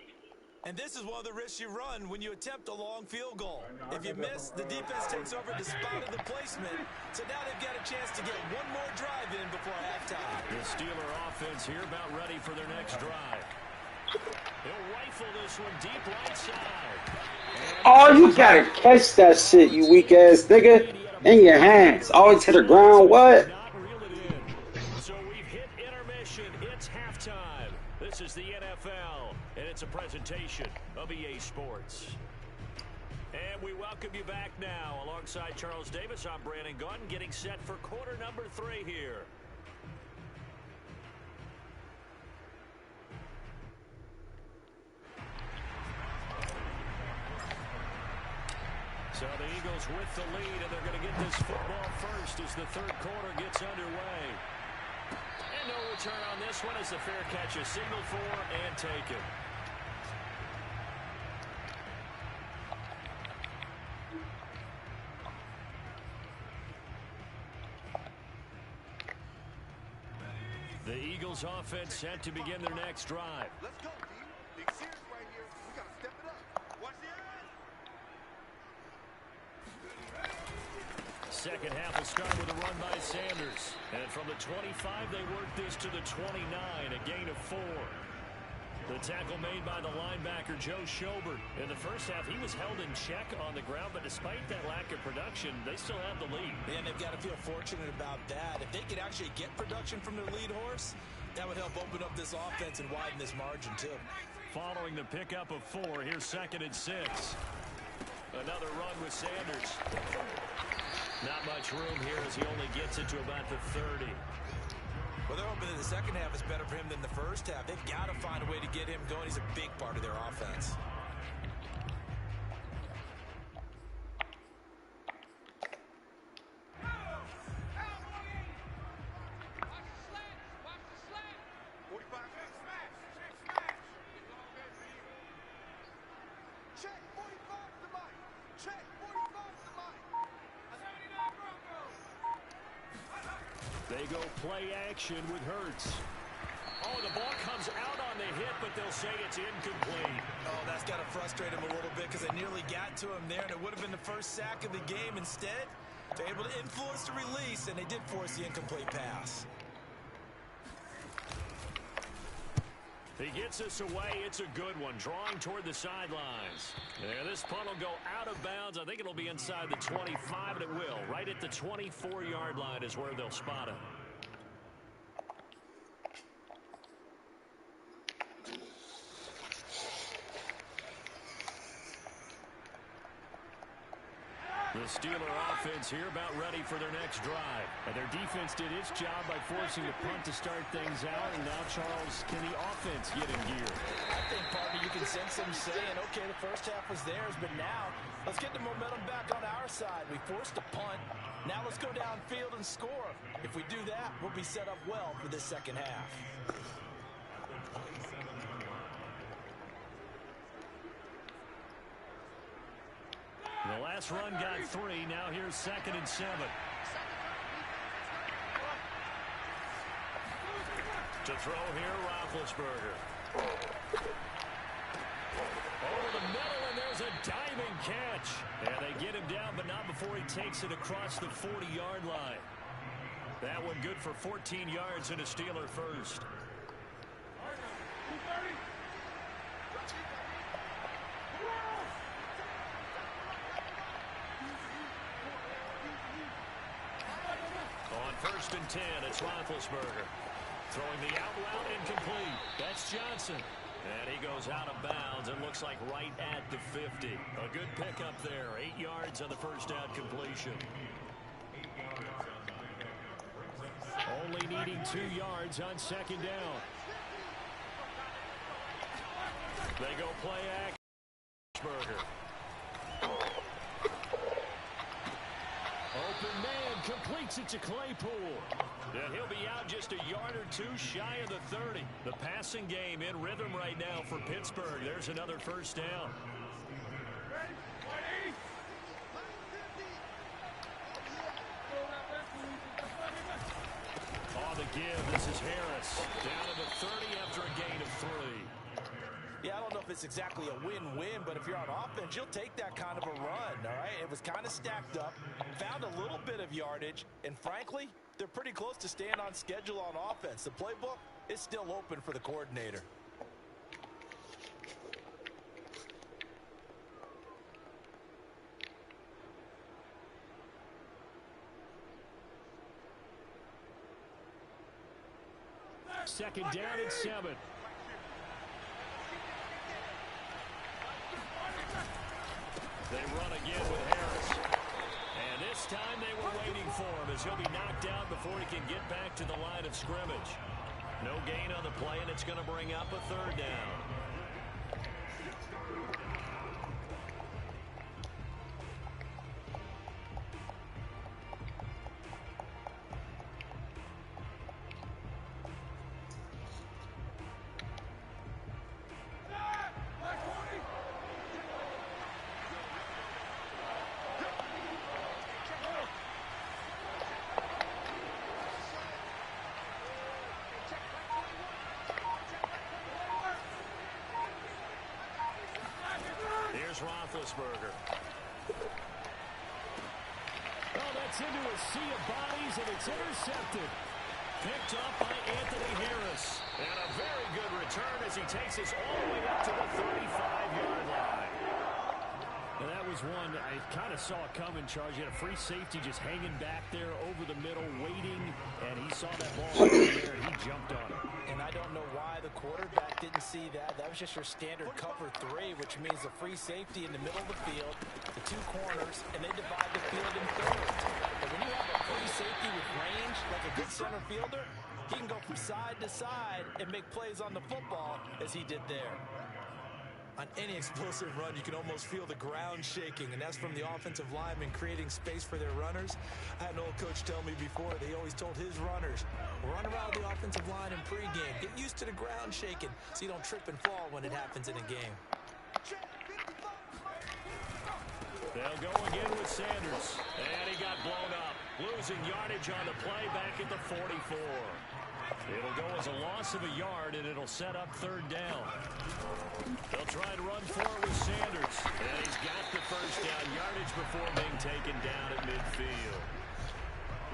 And this is one of the risks you run when you attempt a long field goal. If you miss, the defense takes over the spot of the placement. So now they've got a chance to get one more drive in before halftime. The Steeler offense here about ready for their next drive. He'll rifle this one deep right side. Oh, you gotta catch that shit, you weak ass nigga. In your hands. Always hit the ground. What? Not reel it in. So we've hit intermission. It's halftime. This is the NFL, and it's a presentation of EA Sports. And we welcome you back now. Alongside Charles Davis, I'm Brandon Gaudin, getting set for quarter number 3 here. So the Eagles with the lead, and they're going to get this football first as the 3rd quarter gets underway. And no return on this one as the fair catch is signaled for and taken. The Eagles offense set to begin their next drive. Let's go, team. Big Sears right here. second half will start with a run by Sanders. And from the 25, they work this to the 29, a gain of 4. The tackle made by the linebacker, Joe Schobert. In the first half, he was held in check on the ground, but despite that lack of production, they still have the lead. And they've got to feel fortunate about that. If they could actually get production from their lead horse, that would help open up this offense and widen this margin, too. Following the pickup of 4, here's 2nd and 6. Another run with Sanders. Not much room here as he only gets it to about the 30. Well, they're hoping that the second half is better for him than the first half. They've got to find a way to get him going. He's a big part of their offense. They go play action with Hurts. Oh, the ball comes out on the hit, but they'll say it's incomplete. Oh, that's got to frustrate him a little bit because they nearly got to him there, and it would have been the first sack of the game. Instead, they're able to influence the release, and they did force the incomplete pass. He gets us away. It's a good one, drawing toward the sidelines. And this punt will go out of bounds. I think it'll be inside the 25, and it will. Right at the 24-yard line is where they'll spot it. The Steeler offense here about ready for their next drive. And their defense did its job by forcing the punt to start things out. And now, Charles, can the offense get in gear? I think, partner, you can sense them saying, okay, the first half was theirs, but now let's get the momentum back on our side. We forced a punt. Now let's go downfield and score. If we do that, we'll be set up well for this second half. The last run got 3. Now here's 2nd and 7. To throw here, Roethlisberger. Over the middle, and there's a diving catch. And they get him down, but not before he takes it across the 40-yard line. That one good for 14 yards and a Steeler first. On 1st and 10, it's Roethlisberger. Throwing the out route incomplete. That's Johnson. And he goes out of bounds and looks like right at the 50. A good pickup there. 8 yards on the first down completion. Only needing 2 yards on 2nd down. They go play action. Open man completes it to Claypool. And he'll be out just a yard or 2 shy of the 30. The passing game in rhythm right now for Pittsburgh. There's another first down. On the give, this is Harris. Down to the 30 after a gain of 3. Yeah, I don't know if it's exactly a win-win, but if you're on offense, you'll take that kind of a run, all right? It was kind of stacked up, found a little bit of yardage, and frankly, they're pretty close to staying on schedule on offense. The playbook is still open for the coordinator. Second down and 7. They run again with Harris. And this time they were waiting for him as he'll be knocked out before he can get back to the line of scrimmage. No gain on the play, and it's going to bring up a 3rd down. Roethlisberger. Oh, that's Gets into a sea of bodies, and it's intercepted. Picked up by Anthony Harris. And a very good return as he takes us all the way up to the 35-yard line. And that was one I kind of saw coming, Charles. You had a free safety just hanging back there over the middle, waiting, and he saw that ball right there, and he jumped on it. And I don't know why the quarterback didn't see that. That was just your standard cover 3, which means a free safety in the middle of the field, the 2 corners, and they divide the field in thirds. But when you have a free safety with range, like a good center fielder, he can go from side to side and make plays on the football as he did there. On any explosive run, you can almost feel the ground shaking, and that's from the offensive linemen creating space for their runners. I had an old coach tell me before, they always told his runners, run around the offensive line in pregame. Get used to the ground shaking so you don't trip and fall when it happens in a game. They'll go again with Sanders, and he got blown up. Losing yardage on the play back at the 44. It'll go as a loss of a yard, and it'll set up 3rd down. They'll try and run for it with Sanders. And he's got the first down yardage before being taken down at midfield.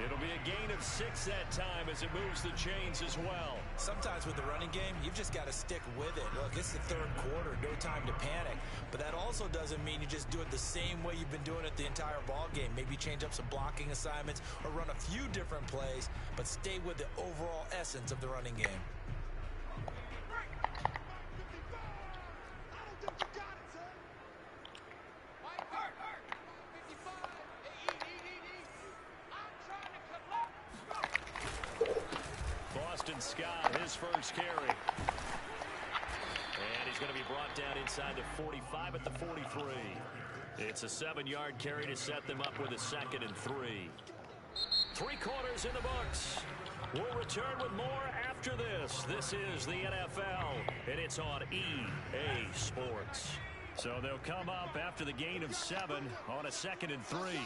It'll be a gain of 6 that time as it moves the chains as well. Sometimes with the running game, you've just got to stick with it. Look, it's the 3rd quarter, no time to panic. But that also doesn't mean you just do it the same way you've been doing it the entire ball game. Maybe change up some blocking assignments or run a few different plays, but stay with the overall essence of the running game. Scott, his first carry. And he's going to be brought down inside the 45 at the 43. It's a 7-yard carry to set them up with a 2nd and 3. 3 quarters in the books. We'll return with more after this. This is the NFL, and it's on EA Sports. So they'll come up after the gain of 7 on a 2nd and 3.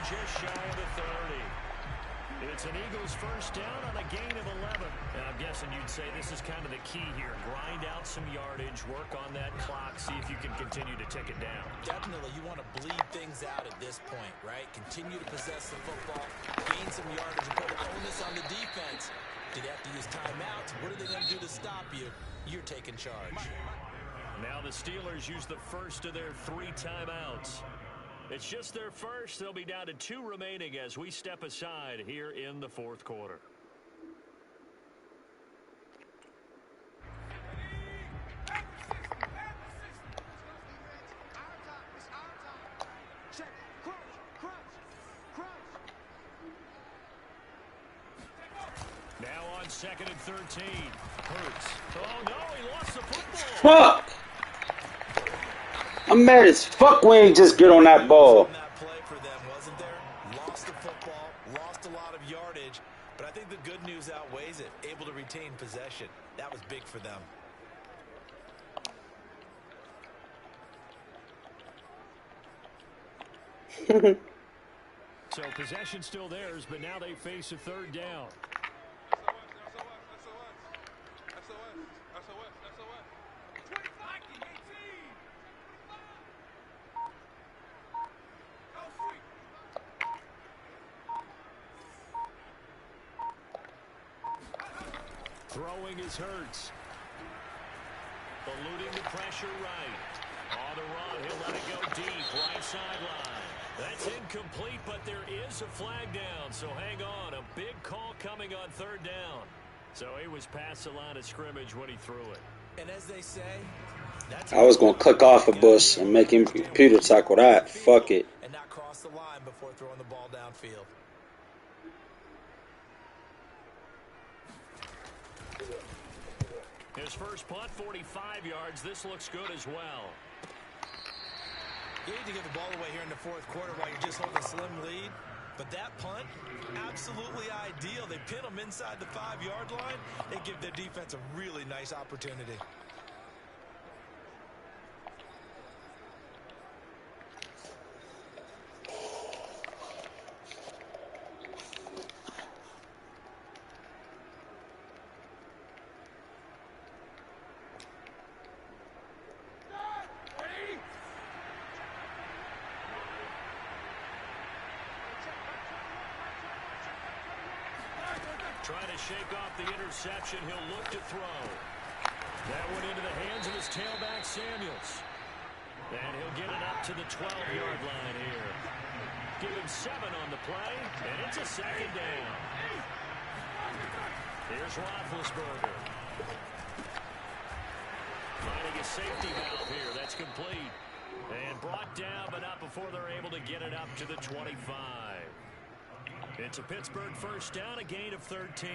Just shy of the 30. It's an Eagles first down on a gain of 11. And I'm guessing you'd say this is kind of the key here. Grind out some yardage, work on that clock, see if you can continue to tick it down. Definitely, you want to bleed things out at this point, right? Continue to possess the football, gain some yardage, and put onus on the defense. Do they have to use timeouts? What are they going to do to stop you? You're taking charge. Now the Steelers use the first of their 3 timeouts. It's just their first. They'll be down to 2 remaining as we step aside here in the 4th quarter. Now on 2nd and 13. Hurts. Oh, no, he lost the football. Fuck! I'm mad as fuck we ain't just good on that ball. That play for them, wasn't there? Lost the football, lost a lot of yardage, but I think the good news outweighs it. Able to retain possession. That was big for them. So possession still theirs, but now they face a 3rd down. Throwing is Hurts. Eluding the pressure right. On the run, he'll let it go deep, right sideline. That's incomplete, but there is a flag down, so hang on. A big call coming on 3rd down. So he was past the line of scrimmage when he threw it. And as they say, that's I was going to click off a Bush and make him computer tackle that. Fuck it. and not cross the line before throwing the ball downfield. His first punt, 45 yards. This looks good as well. You need to give the ball away here in the 4th quarter while you're just holding a slim lead. But that punt, absolutely ideal. They pin them inside the 5-yard line. They give their defense a really nice opportunity. Trying to shake off the interception. He'll look to throw. That went into the hands of his tailback, Samuels. And he'll get it up to the 12-yard line here. Give him 7 on the play, and it's a second down. Here's Roethlisberger. Finding a safety valve here. That's complete. And brought down, but not before they're able to get it up to the 25. It's a Pittsburgh first down, a gain of 13.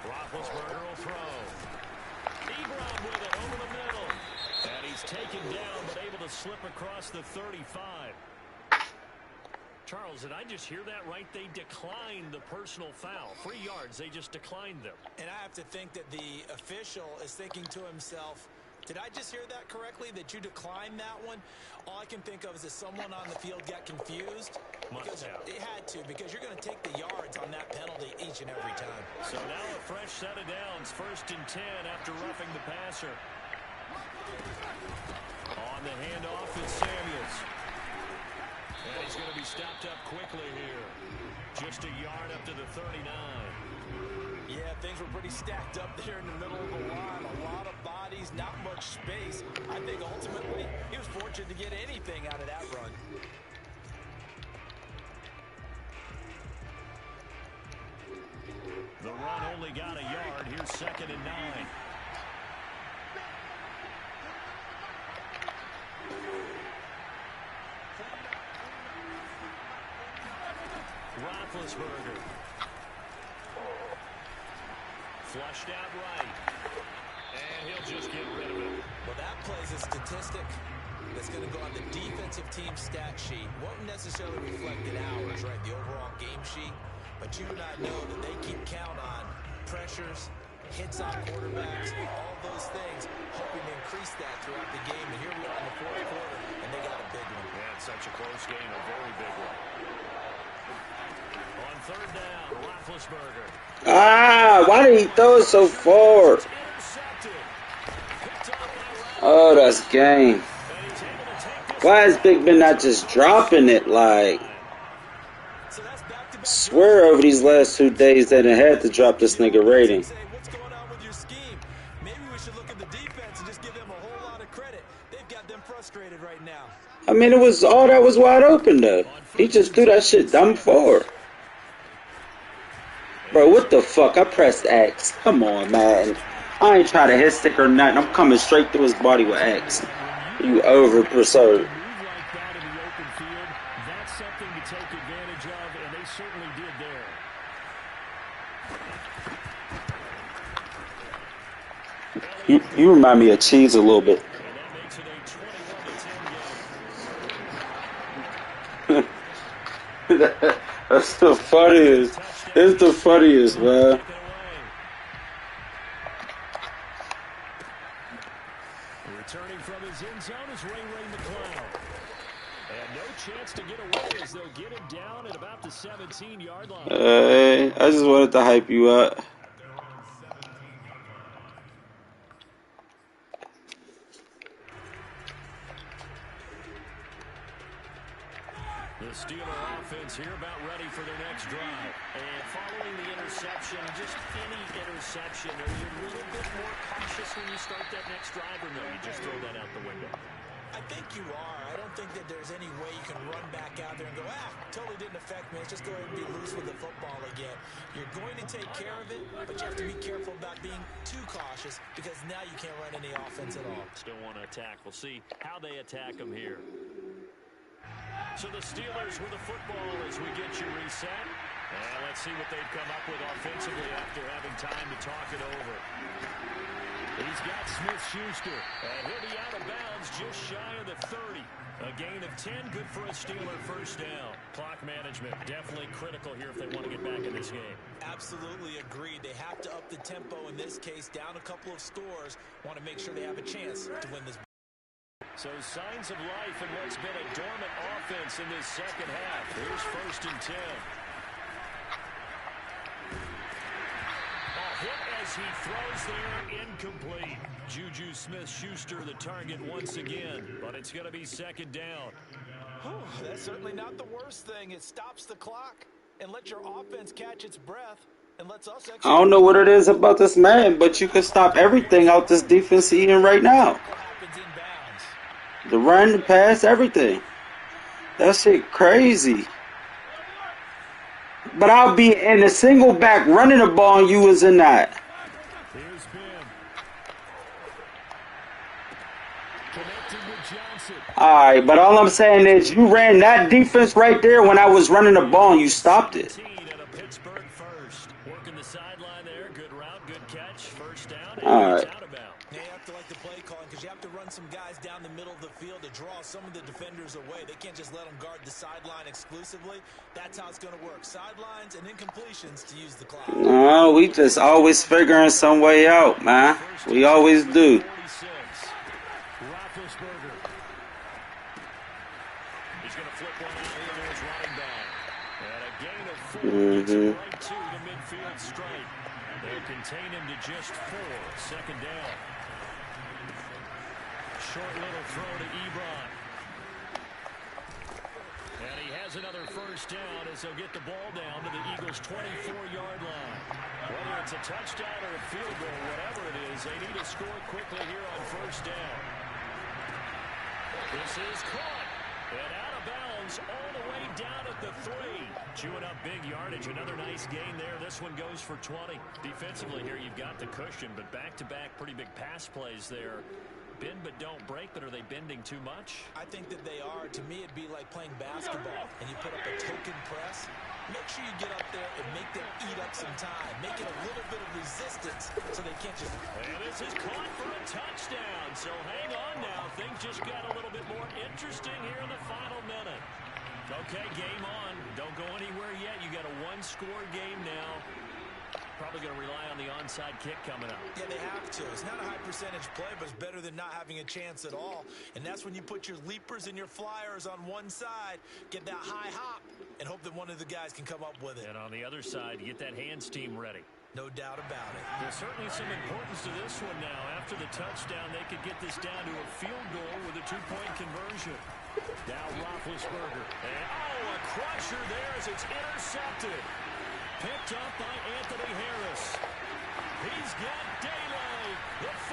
Roethlisberger will throw. Ebron with it over the middle. And he's taken down, but able to slip across the 35. Charles, did I just hear that right? They declined the personal foul. 3 yards, they just declined them. And I have to think that the official is thinking to himself, did I just hear that correctly, that you declined that one? All I can think of is that someone on the field got confused. Must have. It had to, because you're going to take the yards on that penalty each and every time. So now a fresh set of downs, 1st and 10 after roughing the passer. On the handoff is Samuels. And he's going to be stopped up quickly here. Just a yard up to the 39. Yeah, things were pretty stacked up there in the middle of the line. A lot of bodies, not much space. I think ultimately he was fortunate to get anything out of that run. The run only got a yard. Here's 2nd and 9. Roethlisberger. Flushed out right. And he'll just get rid of it. Well, that plays a statistic that's going to go on the defensive team stat sheet. Won't necessarily reflect in hours, right, the overall game sheet. But you and I know that they keep count on pressures, hits on quarterbacks, all those things, hoping to increase that throughout the game. And here we are in the 4th quarter, and they got a big one. Yeah, it's such a close game, a very big one. On 3rd down, Roethlisberger. Ah, why did he throw it so far? Oh, that's game. Why is Big Ben not just dropping it? Like, swear over these last 2 days they done had to drop this nigga rating. What's going on with your scheme? Maybe we should look at the defense and just give them a whole lot of credit. They've got them frustrated right now. I mean, it was all that was wide open though. He just threw that shit dumb forward. Bro, what the fuck? I pressed X. Come on, man. I ain't trying to hit stick or nothing. I'm coming straight through his body with X. You over-pursued. That's something to take advantage of, and they certainly did there. You remind me of Cheese a little bit. And that makes it a 21-10 game. That's the funniest. It's the funniest, man. Returning from his end zone is Ray McCloud. And no chance to get away as they'll get him down at about the 17-yard line. Hey, I just wanted to hype you up. The Steeler offense here about ready for their next drive. And following the interception, just any interception, are you a little bit more cautious when you start that next drive, or no, you just throw that out the window? I think you are. I don't think that there's any way you can run back out there and go, totally didn't affect me. Let's just go ahead and be loose with the football again. You're going to take care of it, but you have to be careful about being too cautious because now you can't run any offense at all. Still want to attack. We'll see how they attack them here. So the Steelers with the football as we get you reset. And let's see what they've come up with offensively after having time to talk it over. He's got Smith-Schuster, and he'll be out of bounds just shy of the 30. A gain of 10, good for a Steeler first down. Clock management, definitely critical here if they want to get back in this game. Absolutely agreed. They have to up the tempo in this case, down a couple of scores. Want to make sure they have a chance to win this. So signs of life in what's been a dormant offense in this second half. Here's 1st and 10. A hit as he throws there, incomplete. Juju Smith-Schuster the target once again, but it's going to be 2nd down. That's certainly not the worst thing. It stops the clock and lets your offense catch its breath and lets us execute. I don't know what it is about this man, but you can stop everything out this defense even right now. The run, the pass, everything. That shit crazy. But I'll be in a single back running the ball and you was in that. Here's Ben. Connected with Johnson. Alright, but all I'm saying is you ran that defense right there when I was running the ball and you stopped it. And a Pittsburgh first. Working the sideline there. Good route, good catch. First down. Alright. You have to like the play calling because you have to run some guys down the middle of the field to draw some of the defenders away. They can't just let them guard the sideline exclusively. That's how it's going to work. Sidelines and incompletions to use the clock. No, we just always figuring some way out, man. We always do. Roethlisberger. He's going to flip one out here to his running back. And a gain of 4 gets him right to the midfield stripe. They'll contain him to just 4. 2nd down. Short little throw to Ebron. And he has another first down as he'll get the ball down to the Eagles' 24-yard line. Whether it's a touchdown or a field goal, whatever it is, they need to score quickly here on 1st down. This is caught. And out of bounds all the way down at the 3. Chewing up big yardage. Another nice gain there. This one goes for 20. Defensively here, you've got the cushion, but back-to-back pretty big pass plays there. Bend but don't break, but are they bending too much? I think that they are. To me, it'd be like playing basketball, and you put up a token press. Make sure you get up there and make them eat up some time. Make it a little bit of resistance so they can't just... And this is caught for a touchdown. So hang on now. Things just got a little bit more interesting here in the final minute. Okay, game on. Don't go anywhere yet. You got a 1-score game now. Probably going to rely on the onside kick coming up. Yeah, they have to. It's not a high percentage play, but it's better than not having a chance at all. And that's when you put your leapers and your flyers on one side, get that high hop, and hope that one of the guys can come up with it. And on the other side, get that hands team ready. No doubt about it. There's certainly some importance to this one now. After the touchdown, they could get this down to a field goal with a 2-point conversion. Now Roethlisberger. And, a crusher there as it's intercepted. Picked up by Anthony Harris. He's got daylight. The 40.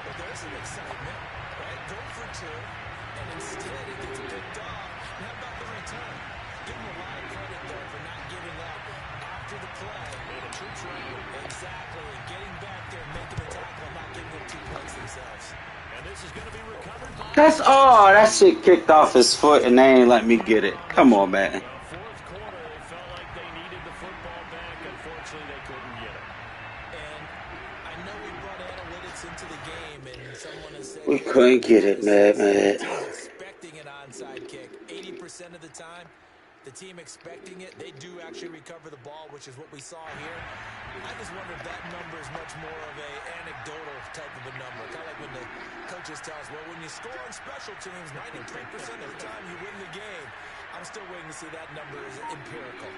Well, there's some excitement, right? Go for 2, and instead it gets picked off. And how about the return? Give him a lot of credit there for not giving up after the play. And the troops right. Exactly. Getting back there, making the tackle, and not giving up 2 points themselves. And this is going to be recovered by... That's that shit kicked off his foot and they ain't let me get it. Come on, man. Fourth quarter, they felt like they needed the football back. Unfortunately, they couldn't get it. And I know we brought analytics into the game, and someone has said... We couldn't get it, man. Expecting an onside kick 80% of the time. The team expecting it, they do actually recover the ball, which is what we saw here. I just wonder if that number is much more of a anecdotal type of a number. Kind of like when the coaches tell us, well, when you score on special teams, 93% of the time you win the game. I'm still waiting to see that number is empirical.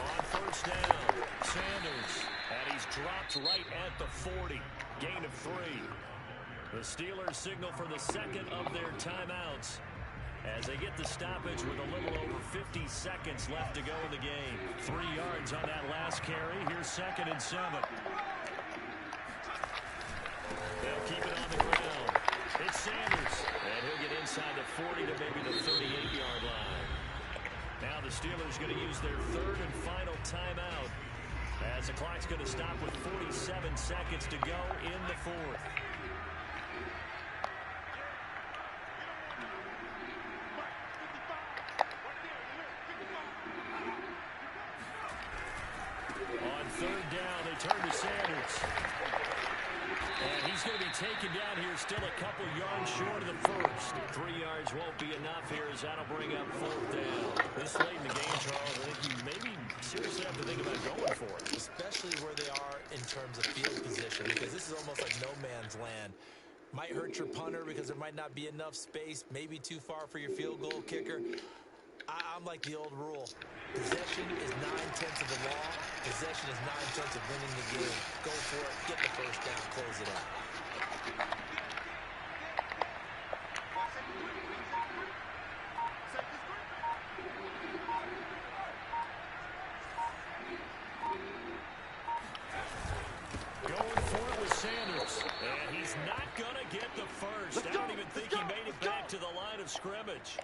On 1st down, Sanders, and he's dropped right at the 40. Gain of 3. The Steelers signal for the 2nd of their timeouts as they get the stoppage with a little over 50 seconds left to go in the game. 3 yards on that last carry. Here's 2nd and 7. They'll keep it on the ground. It's Sanders, and he'll get inside the 40 to maybe the 38-yard line. Now the Steelers going to use their 3rd and final timeout as the clock's going to stop with 47 seconds to go in the 4th. he's going to be taken down here, still a couple yards short of the first. 3 yards won't be enough here as that'll bring up 4th down. This late in the game, Charles, I think you maybe seriously have to think about going for it. Especially where they are in terms of field position, because this is almost like no man's land. Might hurt your punter because there might not be enough space, maybe too far for your field goal kicker. I'm like the old rule. Possession is 9/10 of the law. Possession is 9/10 of winning the game. Go for it, get the first down, close it out. Going for it with Sanders. And he's not going to get the first. I don't even think he made it back to the line of scrimmage.